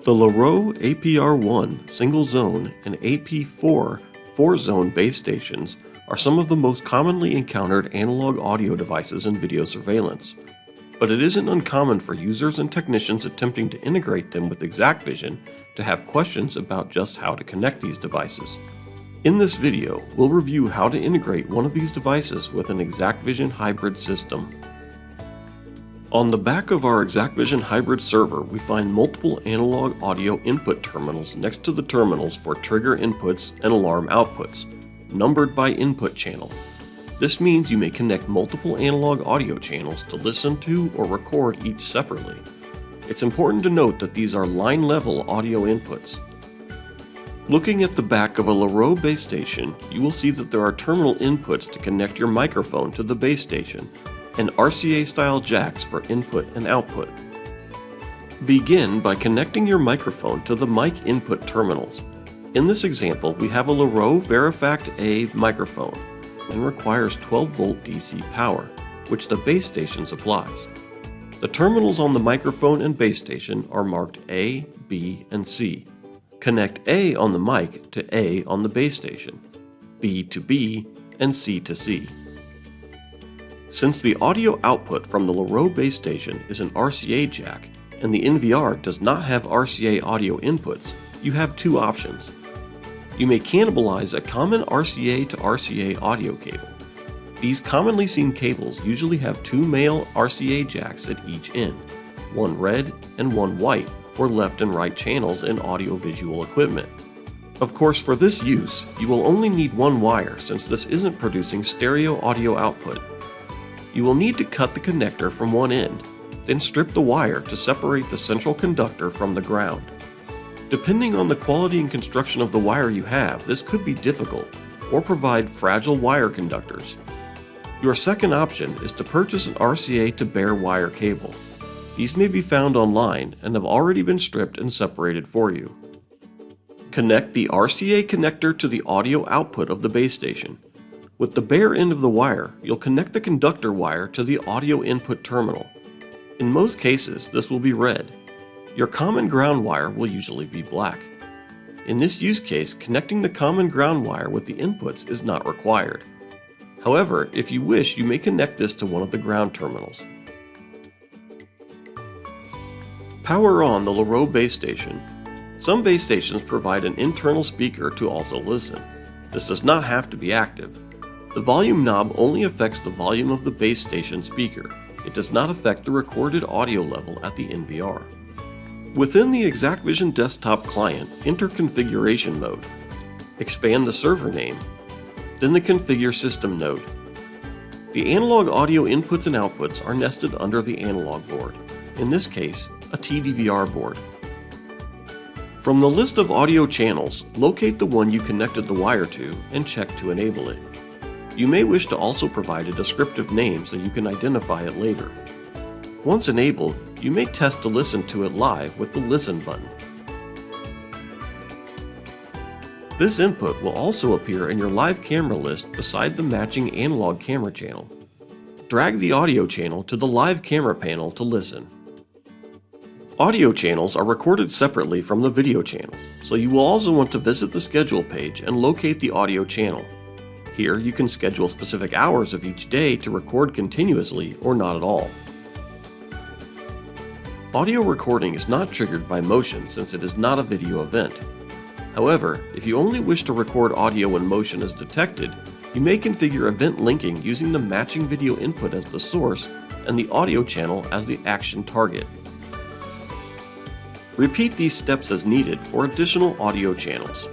The Louroe APR1 single zone and AP4 four-zone base stations are some of the most commonly encountered analog audio devices in video surveillance, but it isn't uncommon for users and technicians attempting to integrate them with ExacqVision to have questions about just how to connect these devices. In this video, we'll review how to integrate one of these devices with an ExacqVision hybrid system. On the back of our ExacqVision hybrid server, we find multiple analog audio input terminals next to the terminals for trigger inputs and alarm outputs, numbered by input channel. This means you may connect multiple analog audio channels to listen to or record each separately. It's important to note that these are line-level audio inputs. Looking at the back of a Louroe base station, you will see that there are terminal inputs to connect your microphone to the base station, and RCA-style jacks for input and output. Begin by connecting your microphone to the mic input terminals. In this example, we have a Louroe Verifact A microphone and requires 12-volt DC power, which the base station supplies. The terminals on the microphone and base station are marked A, B, and C. Connect A on the mic to A on the base station, B to B, and C to C. Since the audio output from the Louroe base station is an RCA jack and the NVR does not have RCA audio inputs, you have two options. You may cannibalize a common RCA to RCA audio cable. These commonly seen cables usually have two male RCA jacks at each end, one red and one white for left and right channels in audio-visual equipment. Of course, for this use, you will only need one wire since this isn't producing stereo audio output. You will need to cut the connector from one end, then strip the wire to separate the central conductor from the ground. Depending on the quality and construction of the wire you have, this could be difficult or provide fragile wire conductors. Your second option is to purchase an RCA to bare wire cable. These may be found online and have already been stripped and separated for you. Connect the RCA connector to the audio output of the base station. With the bare end of the wire, you'll connect the conductor wire to the audio input terminal. In most cases, this will be red. Your common ground wire will usually be black. In this use case, connecting the common ground wire with the inputs is not required. However, if you wish, you may connect this to one of the ground terminals. Power on the Louroe base station. Some base stations provide an internal speaker to also listen. This does not have to be active. The volume knob only affects the volume of the base station speaker. It does not affect the recorded audio level at the NVR. Within the ExacqVision desktop client, enter Configuration mode. Expand the server name, then the Configure System node. The analog audio inputs and outputs are nested under the analog board, in this case, a TDVR board. From the list of audio channels, locate the one you connected the wire to and check to enable it. You may wish to also provide a descriptive name so you can identify it later. Once enabled, you may test to listen to it live with the Listen button. This input will also appear in your live camera list beside the matching analog camera channel. Drag the audio channel to the live camera panel to listen. Audio channels are recorded separately from the video channel, so you will also want to visit the schedule page and locate the audio channel. Here, you can schedule specific hours of each day to record continuously or not at all. Audio recording is not triggered by motion since it is not a video event. However, if you only wish to record audio when motion is detected, you may configure event linking using the matching video input as the source and the audio channel as the action target. Repeat these steps as needed for additional audio channels.